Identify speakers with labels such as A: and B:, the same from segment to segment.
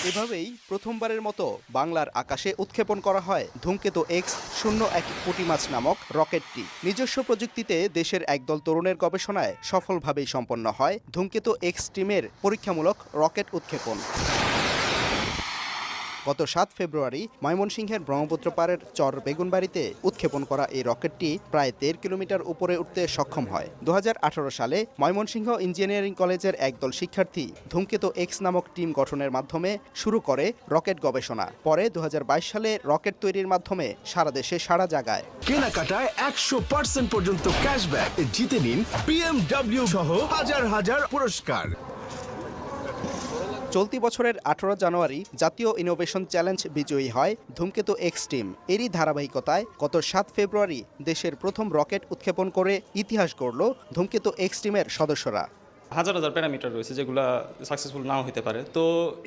A: এভাবেই প্রথমবারের মতো বাংলার আকাশে উৎক্ষেপণ করা হয় ধূমকেতু X-01 পুঁটিমাছ নামক রকেটটি। নিজস্ব প্রযুক্তিতে দেশের একদল তরুণের গবেষণায় সফলভাবেই সম্পন্ন হয় ধূমকেতু X টিমের পরীক্ষামূলক রকেট উৎক্ষেপণ। গত ৭ ফেব্রুয়ারি ময়মনসিংহের ব্রহ্মপুত্র পাড়ের চর বেগুনবাড়িতে উৎক্ষেপণ করা এই রকেটটি প্রায় ১.৫ কিলোমিটার উপরে উঠতে সক্ষম হয়। ২০১৮ সালে ময়মনসিংহ ইঞ্জিনিয়ারিং কলেজের একদল শিক্ষার্থী ধূমকেতু X নামক টিম গঠনের মাধ্যমে শুরু করে রকেট গবেষণা। পরে ২০২২ সালে রকেট তৈরির মাধ্যমে সারা দেশে সাড়া জাগায়।
B: কেনাকাটায় ১০০% পর্যন্ত ক্যাশব্যাক জিতে নিন BMW সহ হাজার হাজার পুরস্কার।
A: চলতি বছরের ১৮ জানুয়ারি জাতীয় ইনোভেশন চ্যালেঞ্জ বিজয়ী হয় ধূমকেতু X টিম। এরই ধারাবাহিকতায় গত ৭ ফেব্রুয়ারি দেশের প্রথম রকেট উৎক্ষেপণ করে ইতিহাস গড়ল ধূমকেতু X টিমের সদস্যরা।
C: হাজার হাজার প্যারামিটার রয়েছে যেগুলো সাকসেসফুল নাও হতে পারে। তো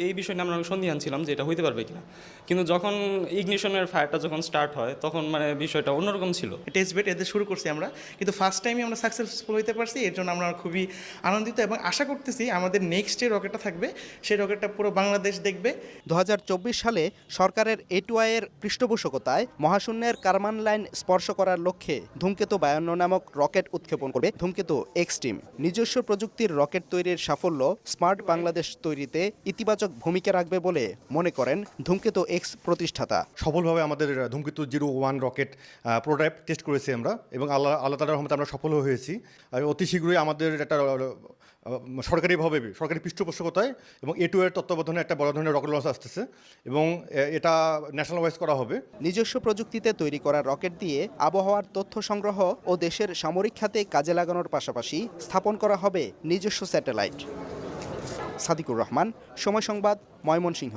C: এই বিষয় নিয়ে আমরা অনেক সন্দিহান ছিলাম যে এটা হইতে পারবে কিনা, কিন্তু যখন ইগনিশনের ফায়ারটা যখন স্টার্ট হয় তখন বিষয়টা অন্যরকম ছিল।
D: টেস্ট বেড এতে শুরু করছি আমরা, কিন্তু ফার্স্ট টাইমে আমরা সাকসেসফুল হতে পারছি। এর জন্য আমরা খুবই আনন্দিত এবং আশা করতেছি আমাদের নেক্সট যে রকেটটা থাকবে সেই রকেটটা পুরো বাংলাদেশ দেখবে।
A: ২০২৪ সালে সরকারের A2I এর পৃষ্ঠপোষকতায় মহাশূন্যের কারমান লাইন স্পর্শ করার লক্ষ্যে ধূমকেতু ৫২ নামক রকেট উৎক্ষেপণ করবে ধূমকেতু X টিম। নিজস্ব প্রযুক্তির রকেট তৈরির সাফল্য স্মার্ট বাংলাদেশ তৈরিতে ইতিবাচক ভূমিকা রাখবে বলে মনে করেন ধূমকেতু X প্রতিষ্ঠাতা।
E: সফলভাবে আমাদের ধূমকেতু 01 রকেট প্রোটোটাইপ টেস্ট করেছি আমরা, এবং আল্লাহ তাআলার রহমতে আমরা সফল হয়েছি। অতি শীঘ্রই আমাদের একটা সরকারি পৃষ্ঠপোষকতায় এবং A2I এর তত্ত্বাবধানে একটা বড় ধরনের রকেট লঞ্চ আসতেছে, এবং এটা ন্যাশনাল ওয়াইজ করা হবে।
A: নিজস্ব প্রযুক্তিতে তৈরি করা রকেট দিয়ে আবহাওয়ার তথ্য সংগ্রহ ও দেশের সামরিক খাতে কাজে লাগানোর পাশাপাশি স্থাপন করা হবে নিজস্ব স্যাটেলাইট। সাদিকুর রহমান, সময় সংবাদ, ময়মনসিংহ।